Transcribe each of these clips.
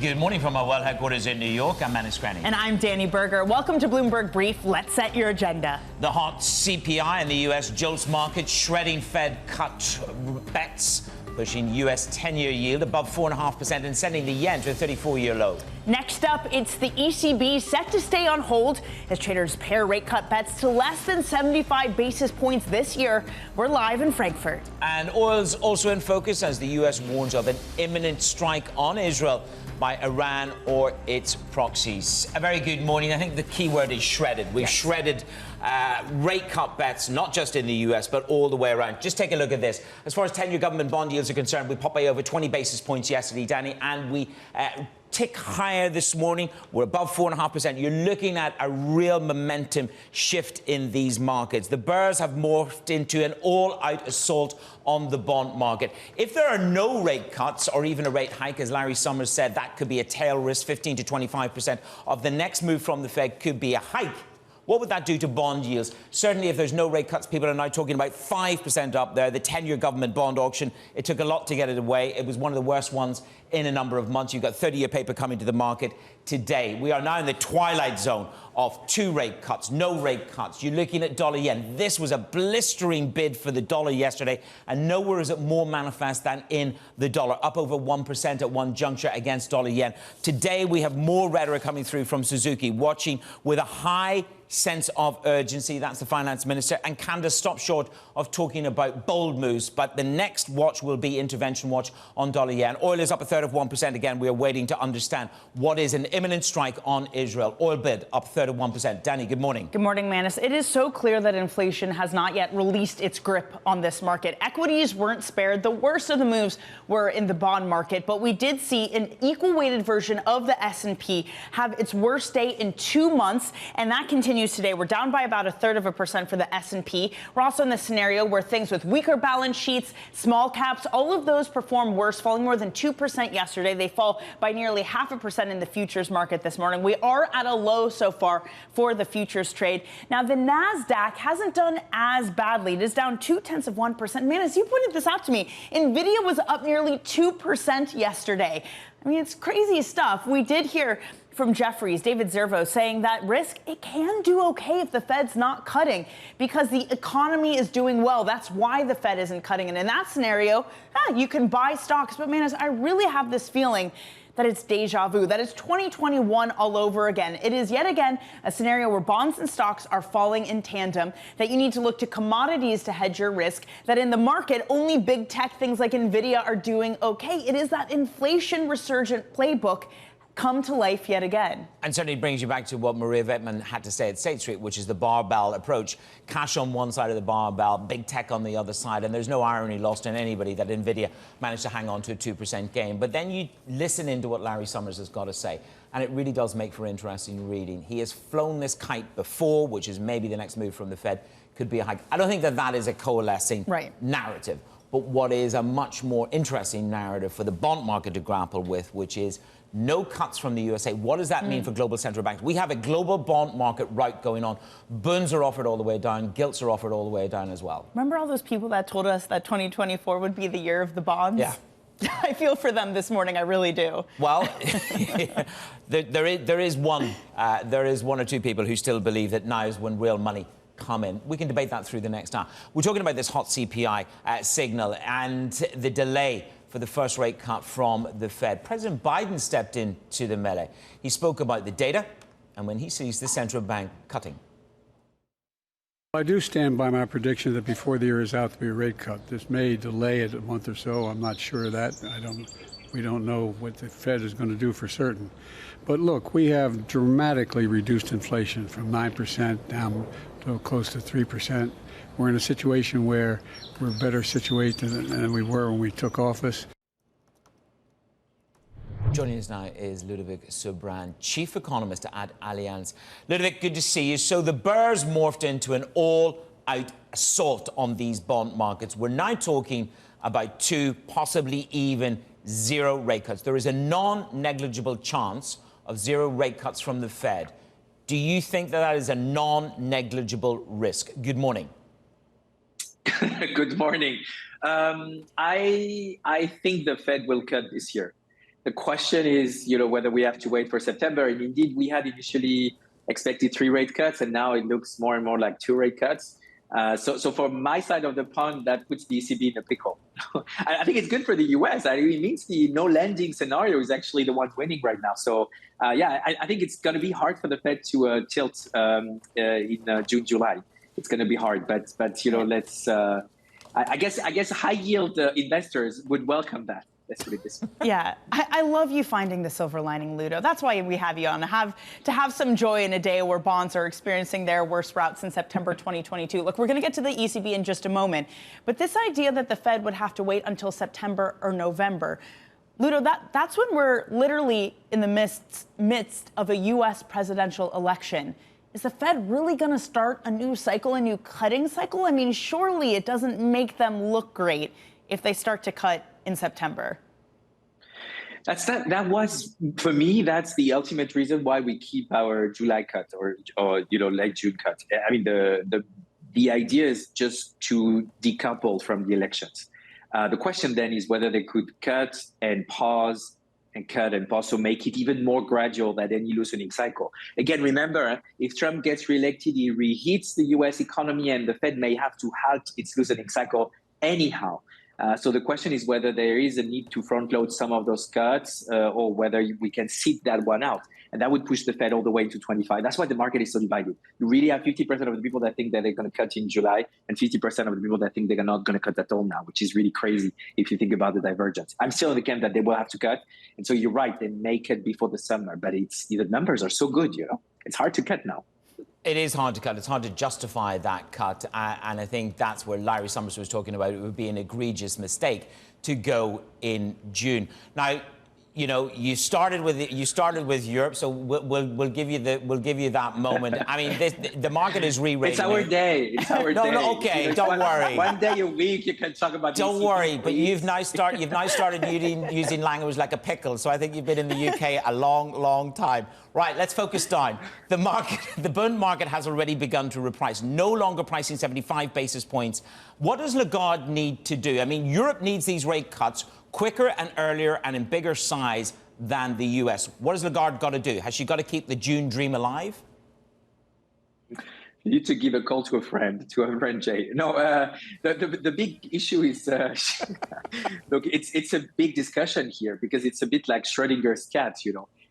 Good morning from our world headquarters in New York. I'm Manus Granny. And I'm Danny Berger. Welcome to Bloomberg Brief. Let's set your agenda. The hot CPI in the U.S. jolts markets, shredding Fed cut bets, pushing U.S. 10-year yield above 4.5% and sending the yen to a 34-year low. Next up, it's the ECB set to stay on hold as traders pair rate cut bets to less than 75 basis points this year. We're live in Frankfurt. And oil's also in focus as the U.S. warns of an imminent strike on Israel by Iran or its proxies. A very good morning. I think the key word is shredded. We've shredded rate cut bets, not just in the US, but all the way around. Just take a look at this. As far as 10-year government bond yields are concerned, we popped by over 20 basis points yesterday, Danny, and we tick higher this morning. We're above 4.5%. You're looking at a real momentum shift in these markets. The bears have morphed into an all-out assault on the bond market. If there are no rate cuts or even a rate hike, as Larry Summers said, that could be a tail risk. 15 to 25% of the next move from the Fed could be a hike. What would that do to bond yields? Certainly, if there's no rate cuts, people are now talking about 5% up there. The 10-year government bond auction, it took a lot to get it away. It was one of the worst ones in a number of months. You've got 30-year paper coming to the market today. We are now in the twilight zone of 2 rate cuts, no rate cuts. You're looking at dollar yen. This was a blistering bid for the dollar yesterday, and nowhere is it more manifest than in the dollar, up over 1% at one juncture against dollar yen. Today, we have more rhetoric coming through from Suzuki, watching with a high sense of urgency. That's the finance minister. And Candace stopped short of talking about bold moves, but the next watch will be intervention watch on dollar yen. Oil is up a third of 1%. Again, we are waiting to understand what is an imminent strike on Israel. Oil bid up a third of 1%. Danny, good morning. Good morning, Manus. It is so clear that inflation has not yet released its grip on this market. Equities weren't spared. The worst of the moves were in the bond market, but we did see an equal-weighted version of the S&P have its worst day in 2 months, and that continues today. We're down by about a third of a percent for the S&P. We're also in the scenario where things with weaker balance sheets, small caps, all of those perform worse, falling more than 2% yesterday. They fall by nearly 0.5% in the futures market this morning. We are at a low so far for the futures trade. Now, the NASDAQ hasn't done as badly. It is down 0.2%. Man, as you pointed this out to me, NVIDIA was up nearly 2% yesterday. I mean, it's crazy stuff. We did hear from Jefferies, David Zervo, saying that risk, it can do okay if the Fed's not cutting because the economy is doing well. That's why the Fed isn't cutting. And in that scenario, you can buy stocks. But, man, I really have this feeling that it's deja vu, that it's 2021 all over again. It is yet again a scenario where bonds and stocks are falling in tandem, that you need to look to commodities to hedge your risk, that in the market, only big tech things like NVIDIA are doing okay. It is that inflation resurgent playbook come to life yet again. And certainly brings you back to what Maria Vetman had to say at State Street, which is the barbell approach. Cash on one side of the barbell, big tech on the other side, and there's no irony lost in anybody that NVIDIA managed to hang on to a 2% gain. But then you listen into what Larry Summers has got to say, and it really does make for interesting reading. He has flown this kite before, which is maybe the next move from the Fed could be a hike. I don't think that is a coalescing narrative. But what is a much more interesting narrative for the bond market to grapple with, which is no cuts from the USA. What does that mean for global central banks? We have a global bond market rout going on. Bunds are offered all the way down. Gilts are offered all the way down as well. Remember all those people that told us that 2024 would be the year of the bonds? Yeah. I feel for them this morning. I really do. Well, there is one or two people who still believe that now is when real money come in. We can debate that through the next hour. We're talking about this hot CPI signal and the delay for the first rate cut from the Fed. President Biden stepped into the melee. He spoke about the data and when he sees the central bank cutting. I do stand by my prediction that before the year is out, there'll be a rate cut. This may delay it a month or so. I'm not sure of that. We don't know what the Fed is going to do for certain. But look, we have dramatically reduced inflation from 9% down to close to 3%. We're in a situation where we're better situated than we were when we took office. Joining us now is Ludovic Subran, Chief Economist at Allianz. Ludovic, good to see you. So the bears morphed into an all-out assault on these bond markets. We're now talking about 2, possibly even 0 rate cuts. There is a non-negligible chance of 0 rate cuts from the Fed. Do you think that is a non-negligible risk? Good morning. Good morning. I think the Fed will cut this year. The question is, whether we have to wait for September. And indeed, we had initially expected 3 rate cuts, and now it looks more and more like 2 rate cuts. So for my side of the pond, that puts the ECB in a pickle. I think it's good for the US. It means the no lending scenario is actually the one winning right now. So I think it's going to be hard for the Fed to tilt in June, July. It's going to be hard, but let's. I guess high yield investors would welcome that. Let's put it this way. Yeah, I love you finding the silver lining, Ludo. That's why we have you on, to have some joy in a day where bonds are experiencing their worst rout since September 2022. Look, we're going to get to the ECB in just a moment, but this idea that the Fed would have to wait until September or November, Ludo, that's when we're literally in the midst of a U.S. presidential election. Is the Fed really going to start a new cycle, a new cutting cycle? I mean, surely it doesn't make them look great if they start to cut in September. That was, for me, that's the ultimate reason why we keep our July cut or late June cut. I mean, the idea is just to decouple from the elections. The question then is whether they could cut and pause and cut and pause, so make it even more gradual than any loosening cycle. Again, remember, if Trump gets reelected, he reheats the U.S. economy, and the Fed may have to halt its loosening cycle anyhow. So the question is whether there is a need to front load some of those cuts or whether we can sit that one out. And that would push the Fed all the way to 25. That's why the market is so divided. You really have 50% of the people that think that they're going to cut in July and 50% of the people that think they're not going to cut at all now, which is really crazy if you think about the divergence. I'm still in the camp that they will have to cut. And so you're right, they may cut before the summer, but the numbers are so good, It's hard to cut now. It is hard to cut. It's hard to justify that cut. And I think that's where Larry Summers was talking about. It would be an egregious mistake to go in June. Now, you started with Europe, so we'll give you that moment. I mean, the market is re-rating. It's our day. It's our day. No, okay, don't worry. One day a week you can talk about. Don't worry, but you've now started using language like a pickle. So I think you've been in the UK a long time. Right, let's focus down. The bond market has already begun to reprice, no longer pricing 75 basis points. What does Lagarde need to do? I mean, Europe needs these rate cuts quicker and earlier and in bigger size than the US. What has Lagarde got to do? Has she got to keep the June dream alive? You need to give a call to a friend, Jay. No, the big issue is, look, it's a big discussion here because it's a bit like Schrodinger's cat,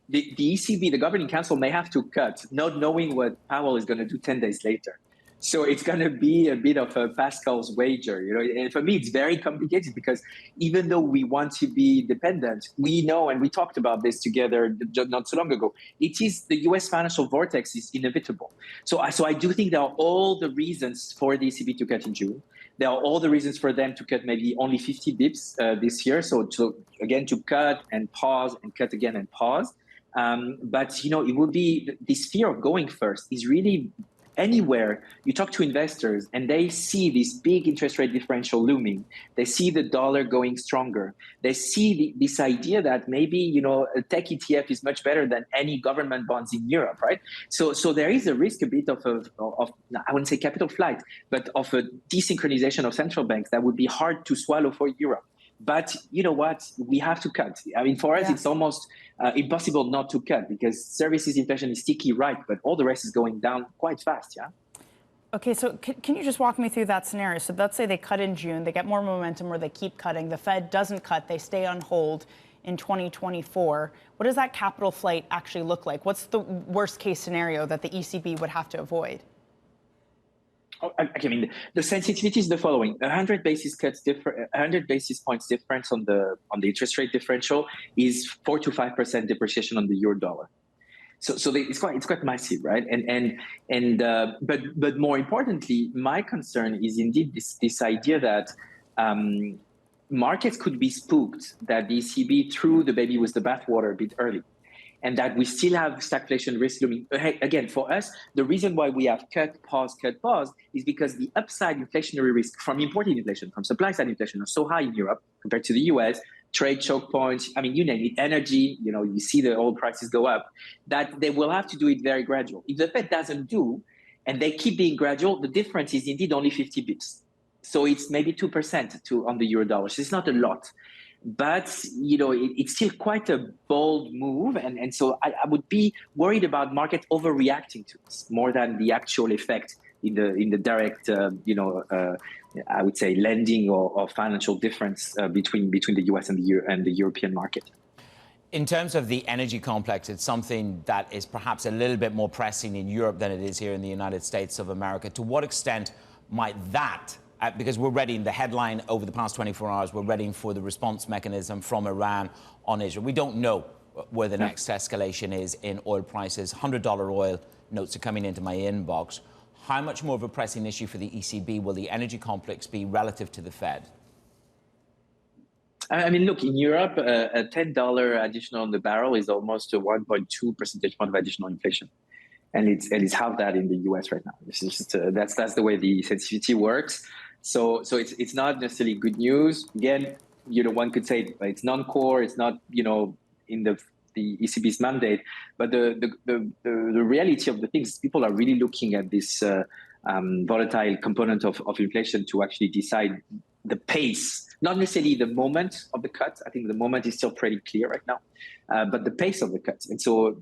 The ECB, the Governing Council, may have to cut, not knowing what Powell is going to do 10 days later. So it's going to be a bit of a Pascal's wager, And for me, it's very complicated because even though we want to be dependent, we know, and we talked about this together not so long ago, the U.S. financial vortex is inevitable. So I do think there are all the reasons for the ECB to cut in June. There are all the reasons for them to cut maybe only 50 bips this year. So again, to cut and pause and cut again and pause. But, it would be this fear of going first is really anywhere you talk to investors and they see this big interest rate differential looming. They see the dollar going stronger. They see this idea that maybe, a tech ETF is much better than any government bonds in Europe, right? So there is a risk a bit of I wouldn't say capital flight, but of a desynchronization of central banks that would be hard to swallow for Europe. But you know what? We have to cut. I mean, for us, It's almost impossible not to cut because services inflation is sticky, right? But all the rest is going down quite fast, yeah? Okay, so can you just walk me through that scenario? So let's say they cut in June, they get more momentum or they keep cutting. The Fed doesn't cut, they stay on hold in 2024. What does that capital flight actually look like? What's the worst case scenario that the ECB would have to avoid? I mean, the sensitivity is the following: 100 basis points difference on the interest rate differential is 4 to 5% depreciation on the euro dollar. So it's quite massive, right? But more importantly, my concern is indeed this idea that markets could be spooked that the ECB threw the baby with the bathwater a bit early. And that we still have stagflation risk looming. Again, for us, the reason why we have cut, pause, is because the upside inflationary risk from imported inflation, from supply side inflation, are so high in Europe compared to the US, trade choke points, I mean, you name it, energy, you see the oil prices go up, that they will have to do it very gradual. If the Fed doesn't do, and they keep being gradual, the difference is indeed only 50 bips. So it's maybe 2% on the euro dollar. So it's not a lot. But, it's still quite a bold move. And so I would be worried about market overreacting to this more than the actual effect in the direct, I would say, lending or financial difference between the US and the European market. In terms of the energy complex, it's something that is perhaps a little bit more pressing in Europe than it is here in the United States of America. To what extent might that, because we're ready, the headline over the past 24 hours, we're ready for the response mechanism from Iran on Israel. We don't know where the next escalation is in oil prices. $100 oil notes are coming into my inbox. How much more of a pressing issue for the ECB will the energy complex be relative to the Fed? I mean, look, in Europe, a $10 additional on the barrel is almost a 1.2 percentage point of additional inflation. And it's half that in the US right now. It's just, that's the way the sensitivity works. So it's not necessarily good news. Again, one could say it's non-core, it's not, in the ECB's mandate. But the reality of the things is people are really looking at this volatile component of inflation to actually decide the pace, not necessarily the moment of the cut. I think the moment is still pretty clear right now, but the pace of the cuts. And so,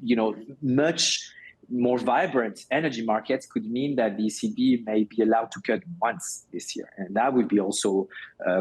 much more vibrant energy markets could mean that the ECB may be allowed to cut once this year. And that would be also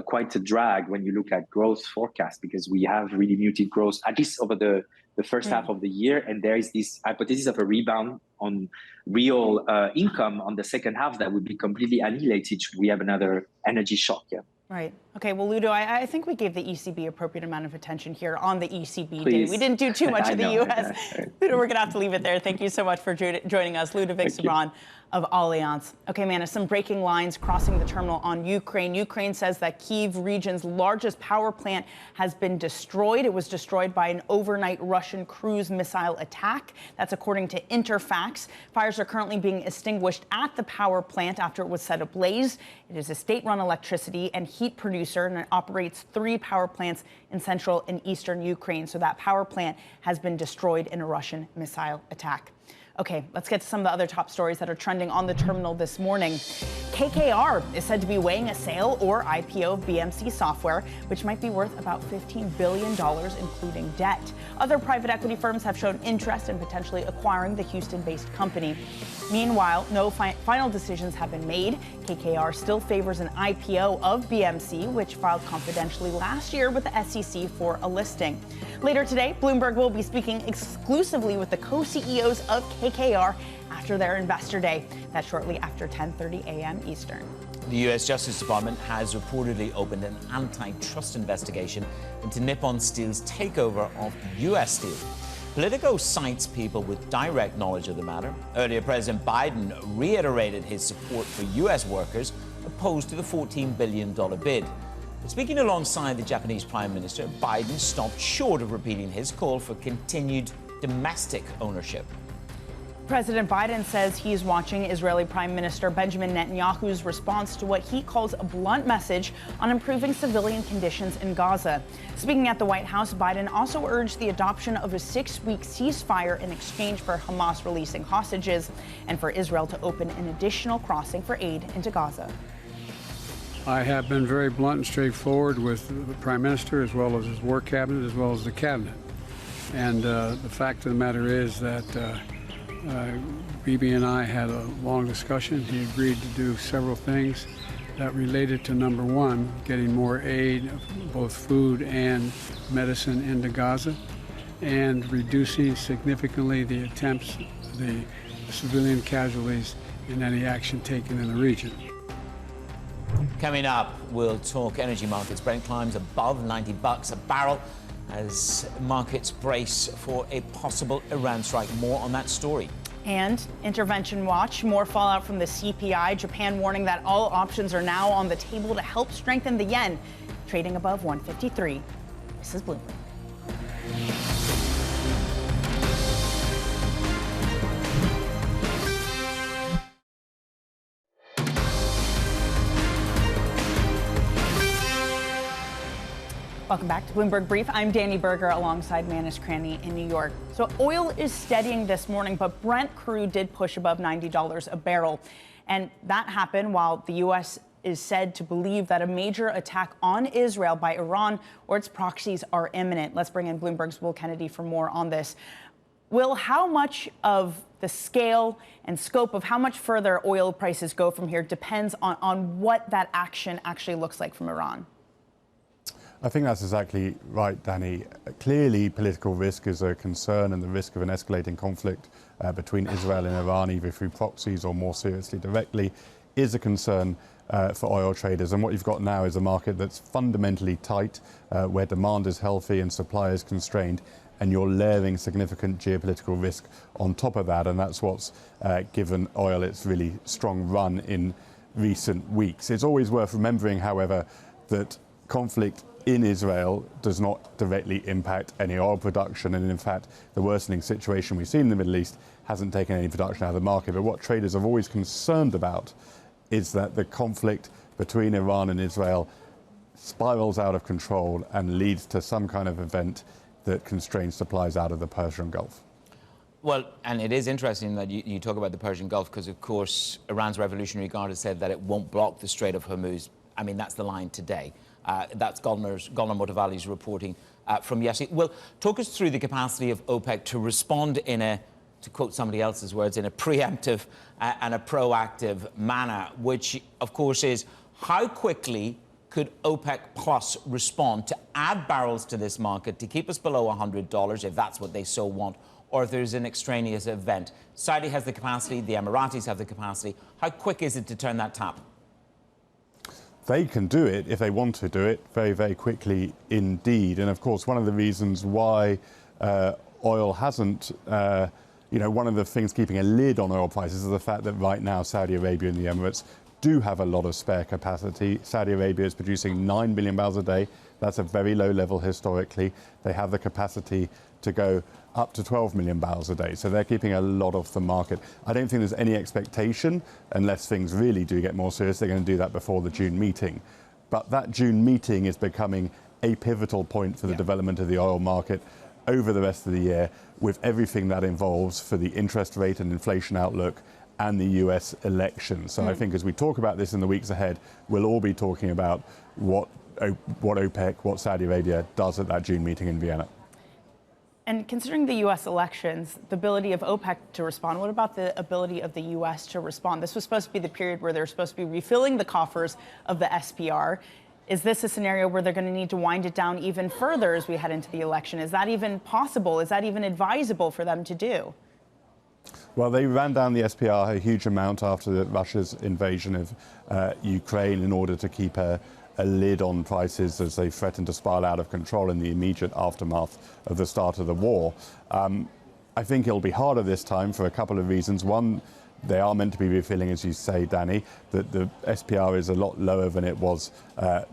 quite a drag when you look at growth forecasts, because we have really muted growth, at least over the first half of the year. And there is this hypothesis of a rebound on real income on the second half that would be completely annihilated should we have another energy shock. Yeah. Right. Okay. Well, Ludo, I think we gave the ECB appropriate amount of attention here on the ECB Please. day. We didn't do too much of the U.S. Ludo, we're going to have to leave it there. Thank you so much for joining us. Ludovic Subran of Allianz. Okay, Mana, some breaking lines crossing the terminal on Ukraine. Ukraine says that Kyiv region's largest power plant has been destroyed. It was destroyed by an overnight Russian cruise missile attack. That's according to Interfax. Fires are currently being extinguished at the power plant after it was set ablaze. It is a state-run electricity and heat producer, and it operates 3 power plants in central and eastern Ukraine. So that power plant has been destroyed in a Russian missile attack. Okay, let's get to some of the other top stories that are trending on the terminal this morning. KKR is said to be weighing a sale or IPO of BMC Software, which might be worth about $15 billion, including debt. Other private equity firms have shown interest in potentially acquiring the Houston-based company. Meanwhile, no final decisions have been made. KKR still favors an IPO of BMC, which filed confidentially last year with the SEC for a listing. Later today, Bloomberg will be speaking exclusively with the co-CEOs of KKR after their investor day. That's shortly after 10:30 a.m. Eastern. The U.S. Justice Department has reportedly opened an antitrust investigation into Nippon Steel's takeover of U.S. Steel. Politico cites people with direct knowledge of the matter. Earlier, President Biden reiterated his support for U.S. workers opposed to the $14 billion bid. But speaking alongside the Japanese Prime Minister, Biden stopped short of repeating his call for continued domestic ownership. President Biden says he's watching Israeli Prime Minister Benjamin Netanyahu's response to what he calls a blunt message on improving civilian conditions in Gaza. Speaking at the White House, Biden also urged the adoption of a 6-week ceasefire in exchange for Hamas releasing hostages and for Israel to open an additional crossing for aid into Gaza. I have been very blunt and straightforward with the Prime Minister, as well as his work cabinet, as well as the cabinet. And the fact of the matter is that Bibi and I had a long discussion. He agreed to do several things that related to, number one, getting more aid, both food and medicine, into Gaza, and reducing significantly the attempts, the civilian casualties in any action taken in the region. Coming up, we'll talk energy markets. Brent climbs above $90 a barrel as markets brace for a possible Iran strike. More on that story. And Intervention Watch, more fallout from the CPI. Japan warning that all options are now on the table to help strengthen the yen, trading above 153. This is Bloomberg. Welcome back to Bloomberg Brief. I'm Danny Berger alongside Manus Cranny in New York. So oil is steadying this morning, but Brent crude did push above $90 a barrel. And that happened while the U.S. is said to believe that a major attack on Israel by Iran or its proxies are imminent. Let's bring in Bloomberg's Will Kennedy for more on this. Will, how much of the scale and scope of how much further oil prices go from here depends on what that action actually looks like from Iran? I think that's exactly right, Danny. Clearly, political risk is a concern, and the risk of an escalating conflict between Israel and Iran, either through proxies or more seriously directly, is a concern for oil traders. And what you've got now is a market that's fundamentally tight, where demand is healthy and supply is constrained, and you're layering significant geopolitical risk on top of that. And that's what's given oil its really strong run in recent weeks. It's always worth remembering, however, that conflict in Israel does not directly impact any oil production, and in fact the worsening situation we've seen in the Middle East hasn't taken any production out of the market. But what traders are always concerned about is that the conflict between Iran and Israel spirals out of control and leads to some kind of event that constrains supplies out of the Persian Gulf. Well, and it is interesting that you talk about the Persian Gulf, because of course Iran's Revolutionary Guard has said that it won't block the Strait of Hormuz. I mean, that's the line today. That's Golnar Motovali's reporting from yesterday. Well, talk us through the capacity of OPEC to respond in a, to quote somebody else's words, in a preemptive and a proactive manner, which of course is how quickly could OPEC Plus respond to add barrels to this market to keep us below $100 if that's what they so want, or if there's an extraneous event. Saudi has the capacity, the Emiratis have the capacity. How quick is it to turn that tap? They can do it if they want to do it very, very quickly indeed. And of course, one of the reasons why oil hasn't, one of the things keeping a lid on oil prices is the fact that right now Saudi Arabia and the Emirates do have a lot of spare capacity. Saudi Arabia is producing 9 million barrels a day. That's a very low level historically. They have the capacity to go up to 12 million barrels a day. So they're keeping a lot off the market. I don't think there's any expectation, unless things really do get more serious, they're going to do that before the June meeting. But that June meeting is becoming a pivotal point for the development of the oil market over the rest of the year, with everything that involves for the interest rate and inflation outlook and the US election. So I think as we talk about this in the weeks ahead, we'll all be talking about what OPEC, what Saudi Arabia does at that June meeting in Vienna. And considering the U.S. elections, the ability of OPEC to respond, what about the ability of the U.S. to respond? This was supposed to be the period where they're supposed to be refilling the coffers of the SPR. Is this a scenario where they're going to need to wind it down even further as we head into the election? Is that even possible? Is that even advisable for them to do? Well, they ran down the SPR a huge amount after Russia's invasion of Ukraine in order to keep a lid on prices as they threatened to spiral out of control in the immediate aftermath of the start of the war. I think it'll be harder this time for a couple of reasons. One, they are meant to be refilling, as you say, Danny, that the SPR is a lot lower than it was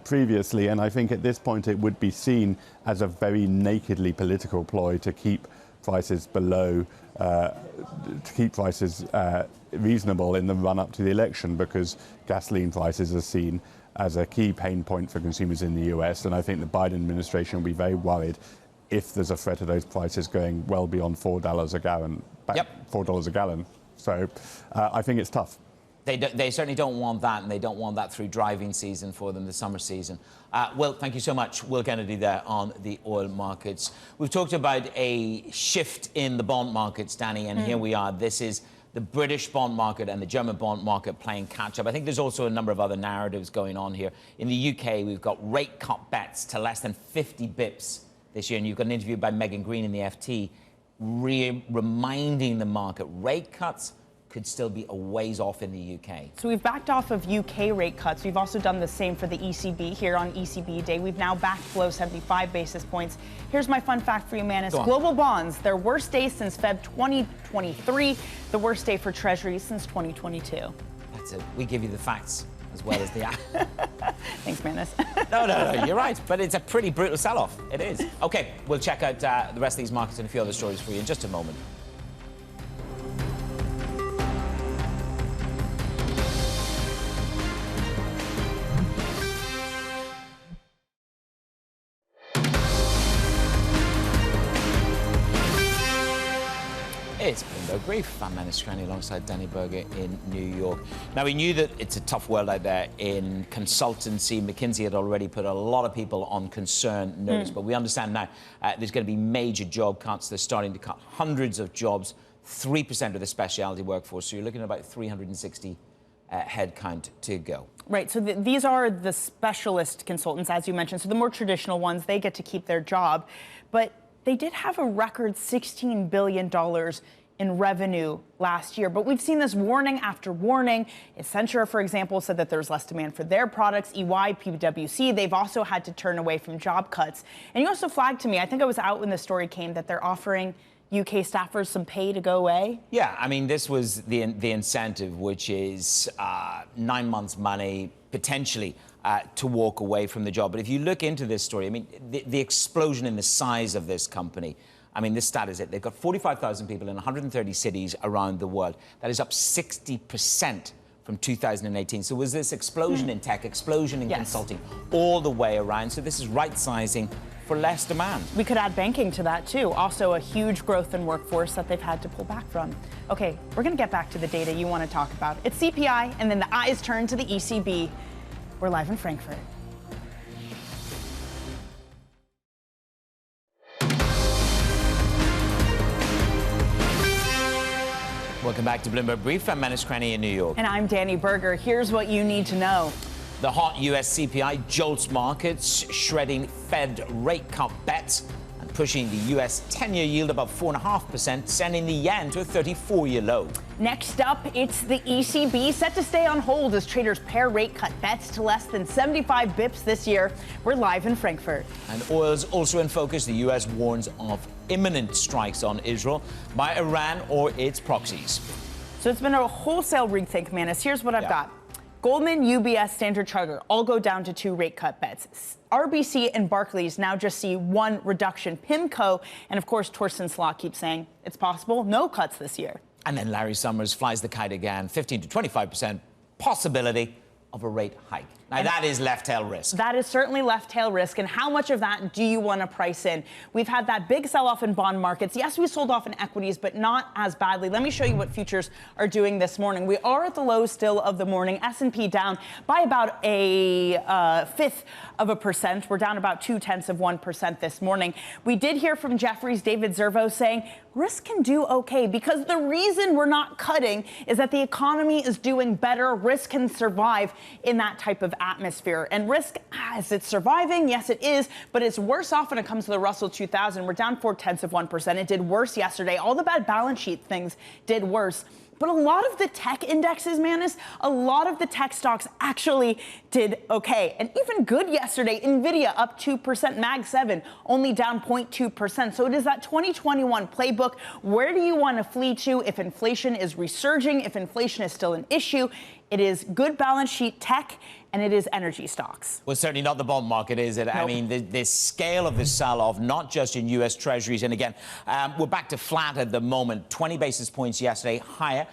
previously. And I think at this point it would be seen as a very nakedly political ploy to keep prices below, reasonable in the run-up to the election, because gasoline prices are seen as a key pain point for consumers in the US. And I think the Biden administration will be very worried if there's a threat of those prices going well beyond $4 a gallon. $4 a gallon. So I think it's tough. They certainly don't want that, and they don't want that through driving season for them, the summer season. Will, thank you so much. Will Kennedy there on the oil markets. We've talked about a shift in the bond markets, Danny, and here we are. This is the British bond market and the German bond market playing catch-up. I think there's also a number of other narratives going on here. In the UK, we've got rate cut bets to less than 50 bips this year, and you've got an interview by Megan Green in the FT reminding the market rate cuts could still be a ways off in the UK. So we've backed off of UK rate cuts. We've also done the same for the ECB here on ECB Day. We've now backed below 75 basis points. Here's my fun fact for you, Manis. Global bonds, their worst day since Feb 2023, the worst day for Treasuries since 2022. That's it. We give you the facts as well as the... Thanks, Manis. No, you're right. But it's a pretty brutal sell-off. It is. OK, we'll check out the rest of these markets and a few other stories for you in just a moment. It's Bloomberg Brief. I'm Manus Cranney alongside Danny Berger in New York. Now, we knew that it's a tough world out there in consultancy. McKinsey had already put a lot of people on concern notice, but we understand now there's going to be major job cuts. They're starting to cut hundreds of jobs, 3% of the specialty workforce. So you're looking at about 360 headcount to go. Right. So these are the specialist consultants, as you mentioned. So the more traditional ones, they get to keep their job. But they did have a record $16 billion in revenue last year. But we've seen this warning after warning. Accenture, for example, said that there's less demand for their products. EY, PwC, they've also had to turn away from job cuts. And you also flagged to me, I think I was out when the story came, that they're offering UK staffers some pay to go away? Yeah, I mean, this was the incentive, which is 9 months' money, potentially, to walk away from the job. But if you look into this story, I mean, the explosion in the size of this company, I mean, this stat is it. They've got 45,000 people in 130 cities around the world. That is up 60% from 2018. So was this explosion in tech, explosion in consulting, all the way around. So this is right-sizing for less demand. We could add banking to that, too. Also, a huge growth in workforce that they've had to pull back from. OK, we're going to get back to the data you want to talk about. It's CPI, and then the eyes turn to the ECB. We're live in Frankfurt. Welcome back to Bloomberg Brief. I'm Manus Cranney in New York. And I'm Danny Berger. Here's what you need to know. The hot U.S. CPI jolts markets, shredding Fed rate cut bets and pushing the U.S. 10-year yield above 4.5%, sending the yen to a 34-year low. Next up, it's the ECB, set to stay on hold as traders pair rate cut bets to less than 75 bips this year. We're live in Frankfurt. And oil's also in focus. The U.S. warns of imminent strikes on Israel by Iran or its proxies. So it's been a wholesale rethink, Manus. Here's what I've got. Goldman, UBS, Standard Chartered all go down to 2 rate cut bets. RBC and Barclays now just see 1 reduction. PIMCO and, of course, Torsten Slot keeps saying it's possible no cuts this year. And then Larry Summers flies the kite again, 15 to 25% possibility of a rate hike. Now, that is left tail risk. That is certainly left tail risk. And how much of that do you want to price in? We've had that big sell-off in bond markets. Yes, we sold off in equities, but not as badly. Let me show you what futures are doing this morning. We are at the low still of the morning. S&P down by about a 0.5%. We're down about 0.2% this morning. We did hear from Jefferies' David Zervo saying risk can do okay because the reason we're not cutting is that the economy is doing better. Risk can survive in that type of atmosphere. And risk, is it surviving? Yes, it is, but it's worse off when it comes to the Russell 2000. We're down 0.4%. It did worse yesterday. All the bad balance sheet things did worse. But a lot of the tech indexes, Manus, a lot of the tech stocks actually did okay. And even good yesterday. NVIDIA up 2%, Mag 7 only down 0.2%. So it is that 2021 playbook. Where do you want to flee to if inflation is resurging, if inflation is still an issue? It is good balance sheet tech, and it is energy stocks. Well, certainly not the bond market, is it? Nope. I mean, the scale of the sell-off, not just in U.S. Treasuries. And again, we're back to flat at the moment. 20 basis points yesterday, higher,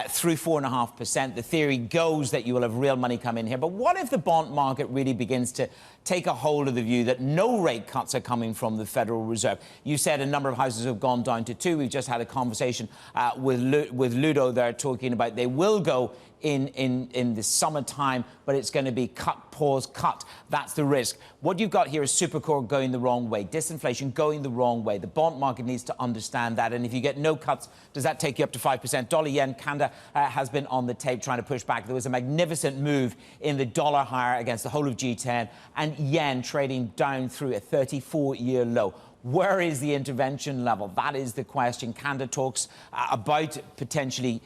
through 4.5%. The theory goes that you will have real money come in here. But what if the bond market really begins to take a hold of the view that no rate cuts are coming from the Federal Reserve? You said a number of houses have gone down to 2. We've just had a conversation with Ludo there talking about they will go in the summertime, but it's going to be cut, pause, cut. That's the risk. What you've got here is supercore going the wrong way, disinflation going the wrong way. The bond market needs to understand that. And if you get no cuts, does that take you up to 5%? Dollar yen, Kanda has been on the tape trying to push back. There was a magnificent move in the dollar higher against the whole of G10, and yen trading down through a 34-year low. Where is the intervention level? That is the question. Kanda talks about potentially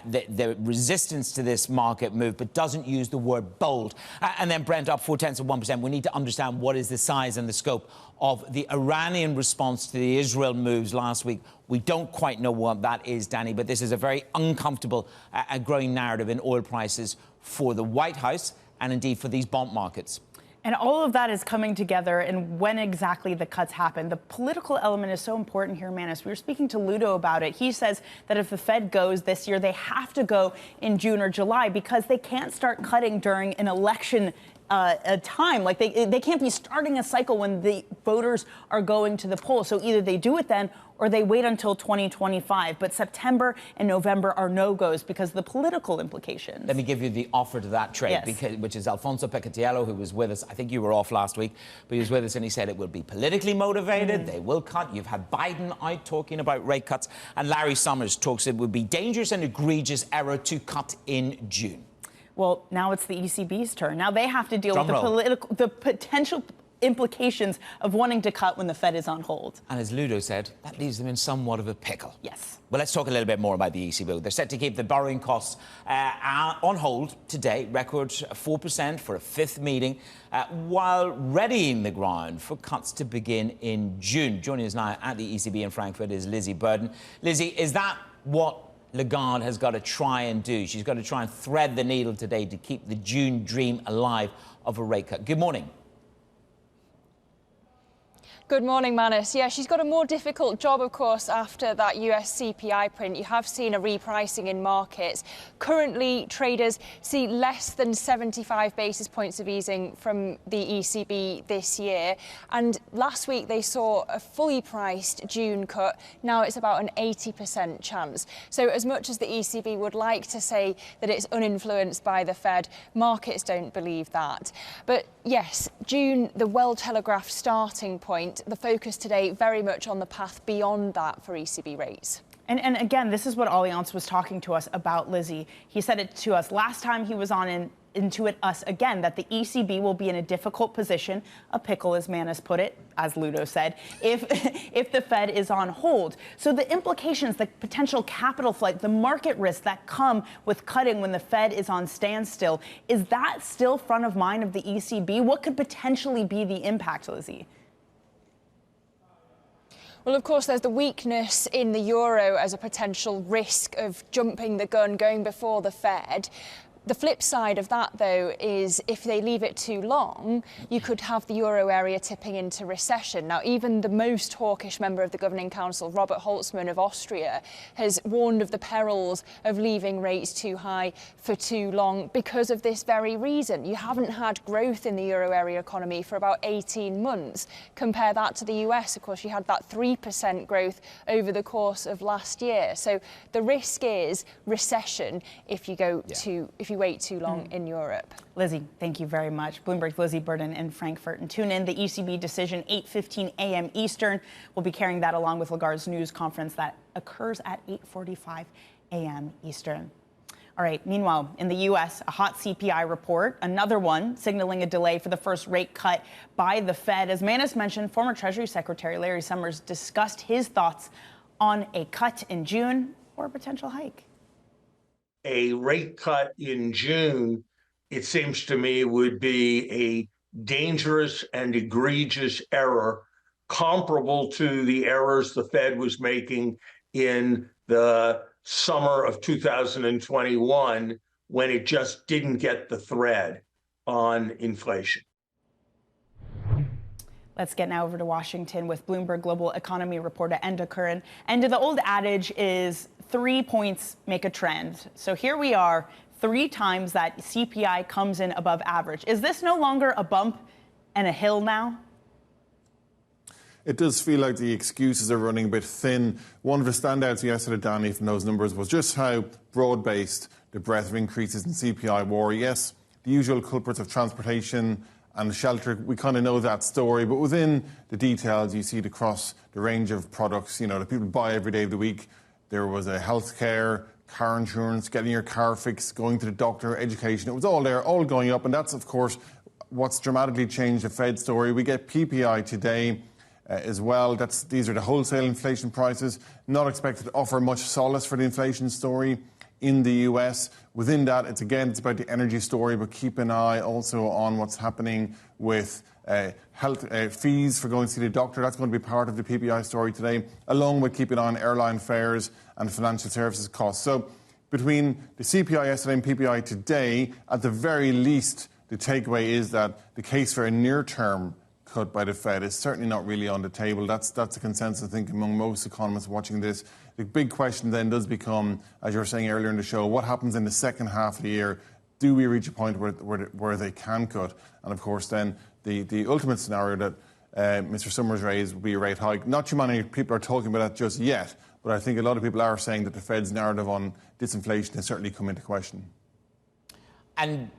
the resistance to this market move, but doesn't use the word bold. And then Brent up 0.4%. We need to understand what is the size and the scope of the Iranian response to the Israel moves last week. We don't quite know what that is, Danny, but this is a very uncomfortable and growing narrative in oil prices for the White House and indeed for these bond markets. And all of that is coming together, and when exactly the cuts happen. The political element is so important here, Manus. We were speaking to Ludo about it. He says that if the Fed goes this year, they have to go in June or July because they can't start cutting during an election a time. Like they can't be starting a cycle when the voters are going to the polls. So either they do it then or they wait until 2025. But September and November are no-goes because of the political implications. Let me give you the offer to that trade, which is Alfonso Pecatiello, who was with us. I think you were off last week, but he was with us and he said it will be politically motivated. They will cut. You've had Biden out talking about rate cuts. And Larry Summers talks it would be dangerous and egregious error to cut in June. Well, now it's the ECB's turn. Now they have to deal with the potential implications of wanting to cut when the Fed is on hold. And as Ludo said, that leaves them in somewhat of a pickle. Yes. Well, let's talk a little bit more about the ECB. They're set to keep the borrowing costs on hold today, record 4% for a fifth meeting, while readying the ground for cuts to begin in June. Joining us now at the ECB in Frankfurt is Lizzie Burden. Lizzie, is that what Lagarde has got to try and do? She's got to try and thread the needle today to keep the June dream alive of a rate cut. Good morning. Good morning, Manus. Yeah, she's got a more difficult job, of course, after that US CPI print. You have seen a repricing in markets. Currently, traders see less than 75 basis points of easing from the ECB this year. And last week, they saw a fully priced June cut. Now it's about an 80% chance. So as much as the ECB would like to say that it's uninfluenced by the Fed, markets don't believe that. But yes, June, the well-telegraphed starting point. The focus today very much on the path beyond that for ECB rates. And again, this is what Allianz was talking to us about, Lizzie. He said it to us last time he was on Intuit Us again, that the ECB will be in a difficult position, a pickle as Manus put it, as Ludo said, if the Fed is on hold. So the implications, the potential capital flight, the market risks that come with cutting when the Fed is on standstill, is that still front of mind of the ECB? What could potentially be the impact, Lizzie? Well, of course, there's the weakness in the euro as a potential risk of jumping the gun, going before the Fed. The flip side of that, though, is if they leave it too long, you could have the euro area tipping into recession. Now, even the most hawkish member of the Governing Council, Robert Holzmann of Austria, has warned of the perils of leaving rates too high for too long because of this very reason. You haven't had growth in the euro area economy for about 18 months. Compare that to the US. Of course, you had that 3% growth over the course of last year. So the risk is recession if you wait too long in Europe. Lizzie, thank you very much. Bloomberg's Lizzie Burden in Frankfurt. And tune in, the ECB decision, 8:15 a.m. Eastern. We'll be carrying that along with Lagarde's news conference that occurs at 8:45 a.m. Eastern. All right, meanwhile, in the U.S., a hot CPI report, another one signaling a delay for the first rate cut by the Fed. As Manus mentioned, former Treasury Secretary Larry Summers discussed his thoughts on a cut in June or a potential hike. A rate cut in June, it seems to me, would be a dangerous and egregious error comparable to the errors the Fed was making in the summer of 2021 when it just didn't get the thread on inflation. Let's get now over to Washington with Bloomberg global economy reporter Enda Curran. Enda, the old adage is 3 points make a trend. So here we are, 3 times that CPI comes in above average. Is this no longer a bump and a hill now? It does feel like the excuses are running a bit thin. One of the standouts yesterday, Danny, from those numbers was just how broad-based the breadth of increases in CPI were. Yes, the usual culprits of transportation and shelter, we kind of know that story, but within the details, you see it across the range of products, that people buy every day of the week. There was a healthcare, car insurance, getting your car fixed, going to the doctor, education. It was all there, all going up, and that's, of course, what's dramatically changed the Fed story. We get PPI today as well. These are the wholesale inflation prices, not expected to offer much solace for the inflation story in the US. Within that, it's about the energy story, but keep an eye also on what's happening with health fees for going to see the doctor. That's going to be part of the PPI story today, along with keeping on airline fares and financial services costs. So between the CPI yesterday and PPI today, at the very least, the takeaway is that the case for a near-term cut by the Fed is certainly not really on the table. That's the consensus, I think, among most economists watching this. The big question then does become, as you were saying earlier in the show, what happens in the second half of the year? do we reach a point where they can cut? And of course, then the ultimate scenario that Mr. Summers raised would be a rate hike. Not too many people are talking about that just yet, but I think a lot of people are saying that the Fed's narrative on disinflation has certainly come into question. And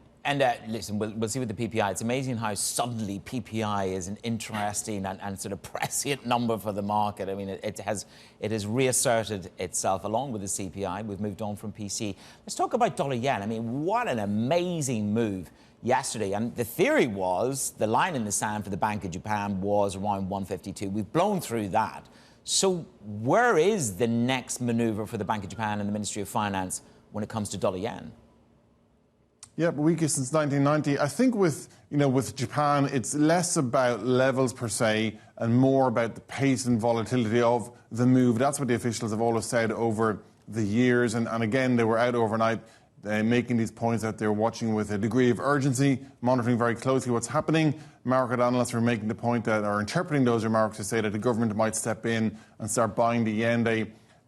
listen, we'll see with the PPI. It's amazing how suddenly PPI is an interesting and sort of prescient number for the market. I mean, it has reasserted itself along with the CPI. We've moved on from PC. Let's talk about dollar yen. I mean, what an amazing move yesterday. And the theory was the line in the sand for the Bank of Japan was around 152. We've blown through that. So where is the next maneuver for the Bank of Japan and the Ministry of Finance when it comes to dollar yen? Yeah, but weakest since 1990. I think with Japan, it's less about levels per se and more about the pace and volatility of the move. That's what the officials have always said over the years. And again, they were out overnight making these points that they're watching with a degree of urgency, monitoring very closely what's happening. Market analysts are making the point that, or interpreting those remarks to say that the government might step in and start buying the yen.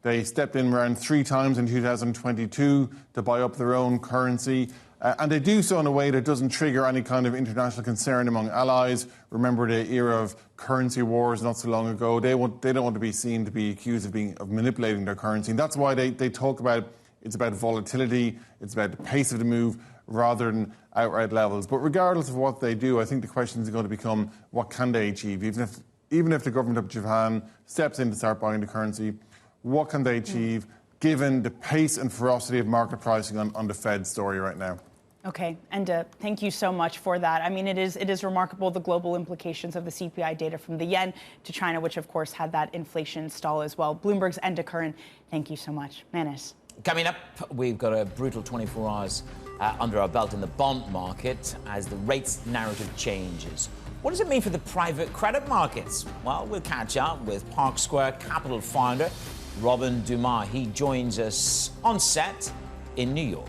They stepped in around 3 times in 2022 to buy up their own currency. And they do so in a way that doesn't trigger any kind of international concern among allies. Remember the era of currency wars not so long ago. They don't want to be seen to be accused of manipulating their currency. And that's why they talk about it's about volatility, it's about the pace of the move rather than outright levels. But regardless of what they do, I think the question is going to become what can they achieve? Even if the government of Japan steps in to start buying the currency, what can they achieve given the pace and ferocity of market pricing on the Fed story right now? Okay, and thank you so much for that. I mean, it is remarkable the global implications of the CPI data from the yen to China, which of course had that inflation stall as well. Bloomberg's Enda Curran, thank you so much. Manus. Coming up, we've got a brutal 24 hours under our belt in the bond market as the rates narrative changes. What does it mean for the private credit markets? Well, we'll catch up with Park Square Capital founder Robin Doumar. He joins us on set in New York.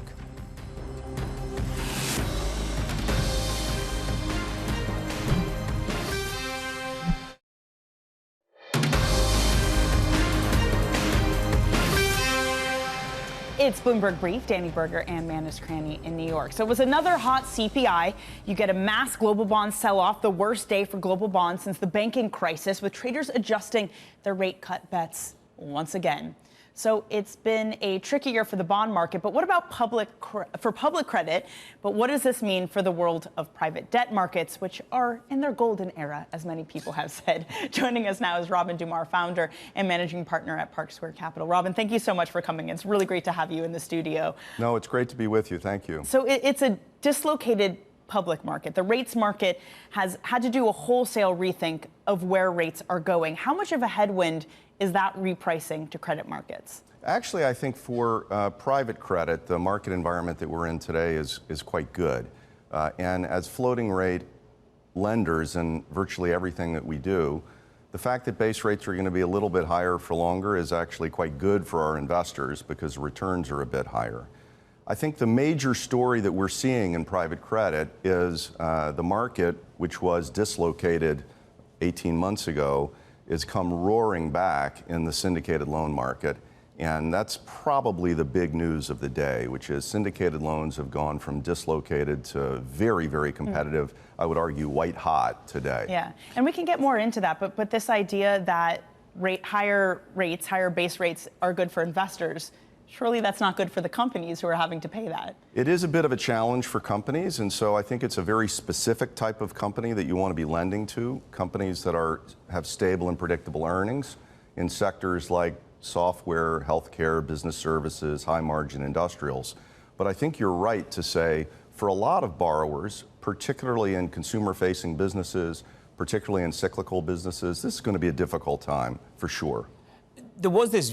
It's Bloomberg Brief, Danny Berger and Manus Cranny in New York. So it was another hot CPI. You get a mass global bond sell-off, the worst day for global bonds since the banking crisis, with traders adjusting their rate cut bets once again. So it's been a tricky year for the bond market. But what about public credit? But what does this mean for the world of private debt markets, which are in their golden era, as many people have said? Joining us now is Robin Doumar, founder and managing partner at Park Square Capital. Robin, thank you so much for coming. It's really great to have you in the studio. No, it's great to be with you. Thank you. So it's a dislocated public market. The rates market has had to do a wholesale rethink of where rates are going. How much of a headwind is that repricing to credit markets? Actually, I think for private credit, the market environment that we're in today is quite good. And as floating rate lenders in virtually everything that we do, the fact that base rates are going to be a little bit higher for longer is actually quite good for our investors because returns are a bit higher. I think the major story that we're seeing in private credit is the market, which was dislocated 18 months ago, has come roaring back in the syndicated loan market. And that's probably the big news of the day, which is syndicated loans have gone from dislocated to very, very competitive, I would argue white hot today. Yeah, and we can get more into that, but this idea that higher base rates are good for investors, surely that's not good for the companies who are having to pay that. It is a bit of a challenge for companies, and so I think it's a very specific type of company that you want to be lending to, companies that have stable and predictable earnings in sectors like software, healthcare, business services, high-margin industrials. But I think you're right to say for a lot of borrowers, particularly in consumer-facing businesses, particularly in cyclical businesses, this is going to be a difficult time for sure. There was this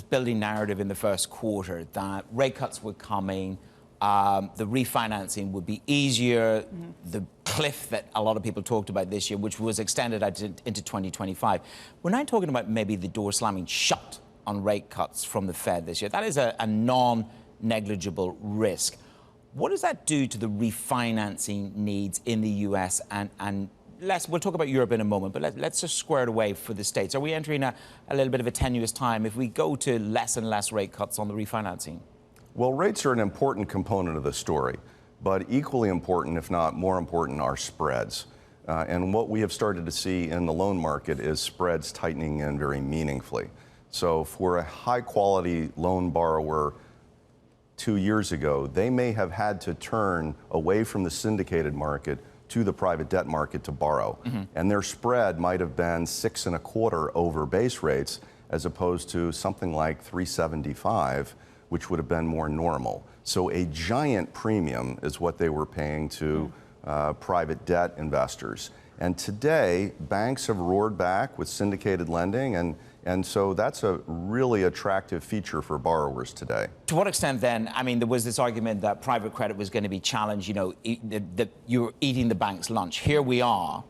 building narrative in the first quarter that rate cuts were coming, the refinancing would be easier, the cliff that a lot of people talked about this year, which was extended out into 2025. We're not talking about maybe the door slamming shut on rate cuts from the Fed this year. That is a non-negligible risk. What does that do to the refinancing needs in the US and we'll talk about Europe in a moment, but let's just square it away for the States. Are we entering a little bit of a tenuous time if we go to less and less rate cuts on the refinancing? Well, rates are an important component of the story, but equally important, if not more important, are spreads. And what we have started to see in the loan market is spreads tightening in very meaningfully. So for a high-quality loan borrower 2 years ago, they may have had to turn away from the syndicated market to the private debt market to borrow. And their spread might have been 6.25 over base rates, as opposed to something like 375, which would have been more normal. So a giant premium is what they were paying to private debt investors. And today, banks have roared back with syndicated lending, and so that's a really attractive feature for borrowers today. To what extent then, I mean, there was this argument that private credit was going to be challenged, you know, you're eating the bank's lunch. Here we are,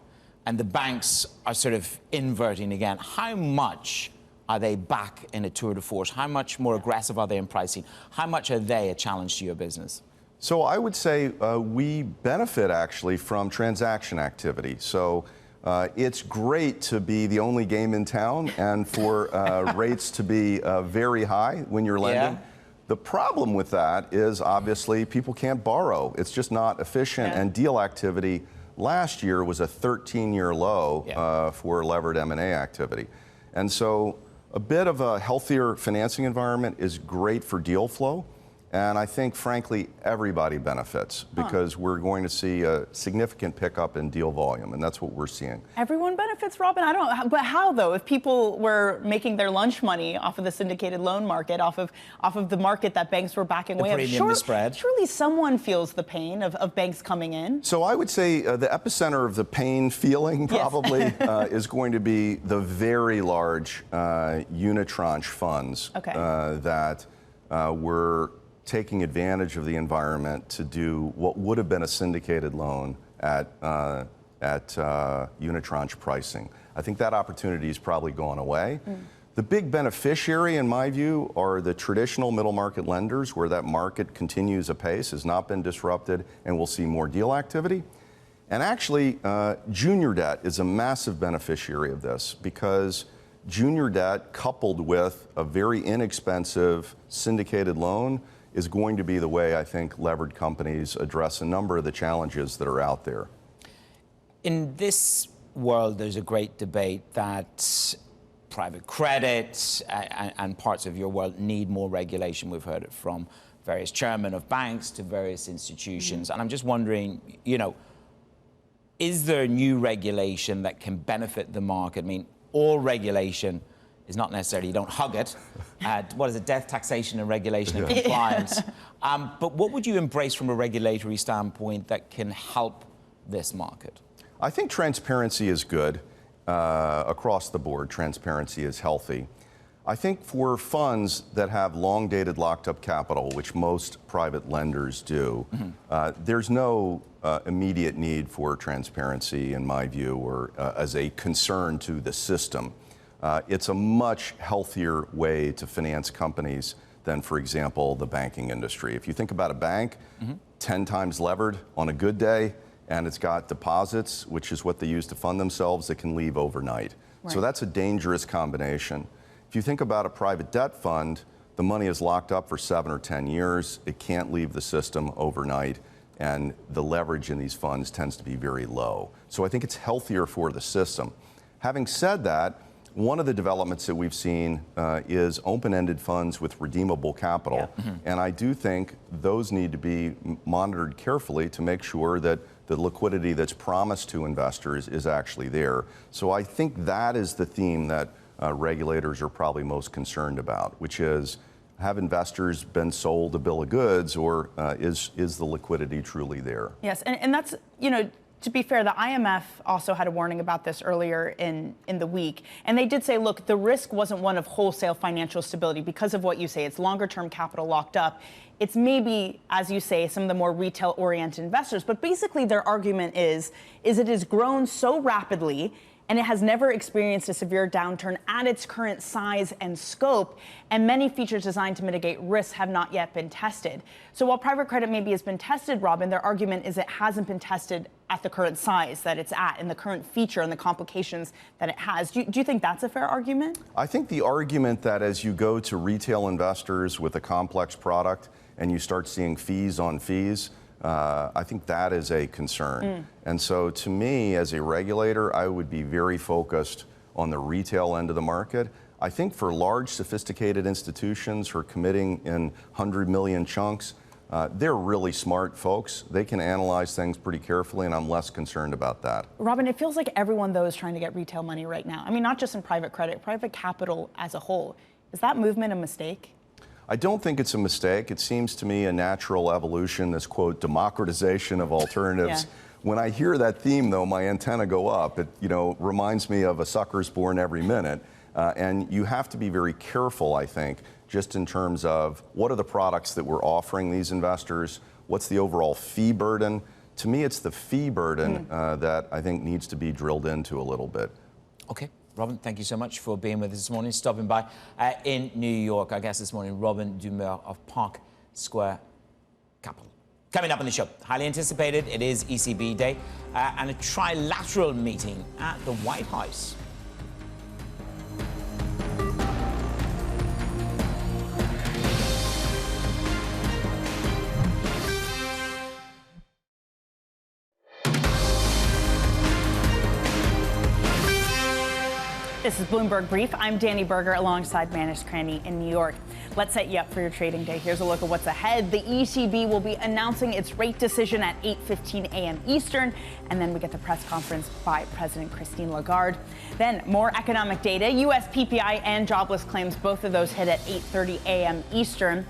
and the banks are sort of inverting again. How much are they back in a tour de force? How much more aggressive are they in pricing? How much are they a challenge to your business? So I would say we benefit actually from transaction activity. So it's great to be the only game in town and for rates to be very high when you're lending. Yeah. The problem with that is obviously people can't borrow. It's just not efficient, and deal activity last year was a 13-year low for levered M&A activity. And so a bit of a healthier financing environment is great for deal flow. And I think, frankly, everybody benefits because we're going to see a significant pickup in deal volume, and that's what we're seeing. Everyone benefits, Robin? I don't. But how, though? If people were making their lunch money off of the syndicated loan market, off of the market that banks were backing away, the spread. Surely someone feels the pain of banks coming in. So I would say the epicenter of the pain feeling probably is going to be the very large unitranche funds that were taking advantage of the environment to do what would have been a syndicated loan at unitranche pricing. I think that opportunity is probably going away. The big beneficiary, in my view, are the traditional middle market lenders, where that market continues apace, has not been disrupted, and we'll see more deal activity. And actually, junior debt is a massive beneficiary of this, because junior debt coupled with a very inexpensive syndicated loan is going to be the way I think levered companies address a number of the challenges that are out there. In this world, there's a great debate that private credit and parts of your world need more regulation. We've heard it from various chairmen of banks to various institutions. And I'm just wondering, you know, is there new regulation that can benefit the market? I mean, all regulation is not necessarily, you don't hug it. What is it, death, taxation, and regulation and compliance. But what would you embrace from a regulatory standpoint that can help this market? I think transparency is good across the board. Transparency is healthy. I think for funds that have long-dated locked-up capital, which most private lenders do, there's no immediate need for transparency, in my view, or as a concern to the system. It's a much healthier way to finance companies than, for example, the banking industry. If you think about a bank, 10 times levered on a good day, and it's got deposits, which is what they use to fund themselves, that can leave overnight. So that's a dangerous combination. If you think about a private debt fund, the money is locked up for 7 or 10 years. It can't leave the system overnight, and the leverage in these funds tends to be very low. So I think it's healthier for the system. Having said that, one of the developments that we've seen is open-ended funds with redeemable capital. And I do think those need to be monitored carefully to make sure that the liquidity that's promised to investors is actually there. So I think that is the theme that regulators are probably most concerned about, which is, have investors been sold a bill of goods, or is the liquidity truly there? Yes, and that's, you know, to be fair, the IMF also had a warning about this earlier in the week. And they did say, look, the risk wasn't one of wholesale financial stability because of what you say. It's longer-term capital locked up. It's maybe, as you say, some of the more retail-oriented investors. But basically, their argument is it has grown so rapidly, and it has never experienced a severe downturn at its current size and scope, and many features designed to mitigate risks have not yet been tested. So while private credit maybe has been tested, Robin, their argument is it hasn't been tested at the current size that it's at and the current feature and the complications that it has. Do you think that's a fair argument? I think the argument that as you go to retail investors with a complex product and you start seeing fees on fees, I think that is a concern. And so to me, as a regulator, I would be very focused on the retail end of the market. I think for large, sophisticated institutions who are committing in 100 million chunks, they're really smart folks. They can analyze things pretty carefully, and I'm less concerned about that. Robin, it feels like everyone, though, is trying to get retail money right now. I mean, not just in private credit, private capital as a whole. Is that movement a mistake? I don't think it's a mistake. It seems to me a natural evolution, this, quote, democratization of alternatives. When I hear that theme, though, my antenna go up. It, reminds me of a sucker's born every minute. And you have to be very careful, I think, just in terms of what are the products that we're offering these investors? What's the overall fee burden? To me, it's the fee burden that I think needs to be drilled into a little bit. Okay. Robin, thank you so much for being with us this morning, stopping by in New York. Our guest this morning, Robin Doumar of Park Square Capital. Coming up on the show, highly anticipated, it is ECB Day, and a trilateral meeting at the White House. This is Bloomberg Brief. I'm Danny Berger alongside Manish Cranny in New York. Let's set you up for your trading day. Here's a look at what's ahead. The ECB will be announcing its rate decision at 8:15 a.m. Eastern, and then we get the press conference by President Christine Lagarde. Then more economic data. U.S. PPI and jobless claims, both of those hit at 8:30 a.m. Eastern.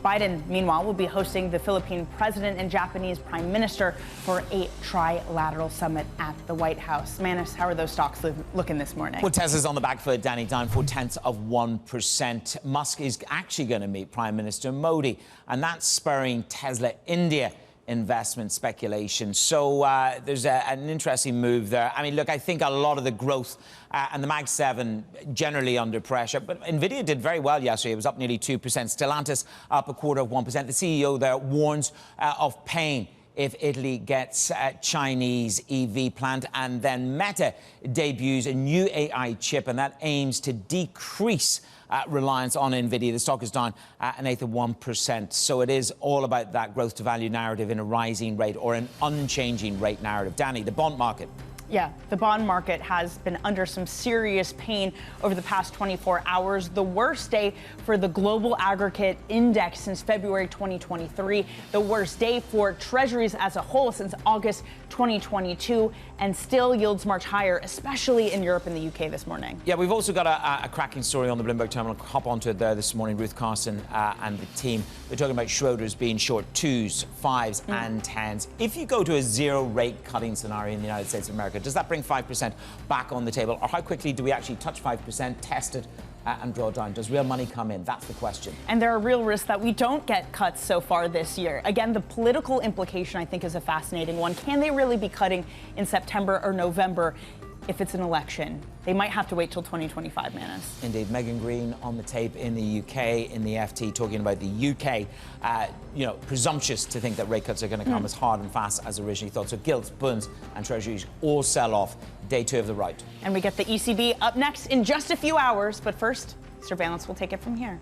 Biden, meanwhile, will be hosting the Philippine president and Japanese prime minister for a trilateral summit at the White House. Manis, how are those stocks looking this morning? Well, Tesla's on the back foot, Danny, down 0.4%. Musk is actually going to meet Prime Minister Modi, and that's spurring Tesla India investment speculation. So there's an interesting move there. I mean, look, I think a lot of the growth and the Mag 7 generally under pressure, but NVIDIA did very well yesterday. It was up nearly 2%. Stellantis up 0.25%. The CEO there warns of pain if Italy gets a Chinese EV plant. And then Meta debuts a new AI chip, and that aims to decrease reliance on NVIDIA. The stock is down an eighth of 1%. So it is all about that growth to value narrative in a rising rate or an unchanging rate narrative. Danny, the bond market. Yeah, the bond market has been under some serious pain over the past 24 hours. The worst day for the global aggregate index since February 2023. The worst day for treasuries as a whole since August 2022. And still yields march higher, especially in Europe and the UK this morning. Yeah, we've also got a cracking story on the Bloomberg terminal. Hop onto it there this morning. Ruth Carson and the team. They're talking about Schroders being short 2s, 5s and 10s. If you go to a zero rate cutting scenario in the United States of America, does that bring 5% back on the table? Or how quickly do we actually touch 5%, test it, and draw down? Does real money come in? That's the question. And there are real risks that we don't get cuts so far this year. Again, the political implication, I think, is a fascinating one. Can they really be cutting in September or November if it's an election? They might have to wait till 2025, Manis. Indeed. Megan Green on the tape in the UK, in the FT, talking about the UK, presumptuous to think that rate cuts are going to come as hard and fast as originally thought. So gilts, bunds and treasuries all sell off. Day 2 of the rout. And we get the ECB up next in just a few hours. But first, Surveillance will take it from here.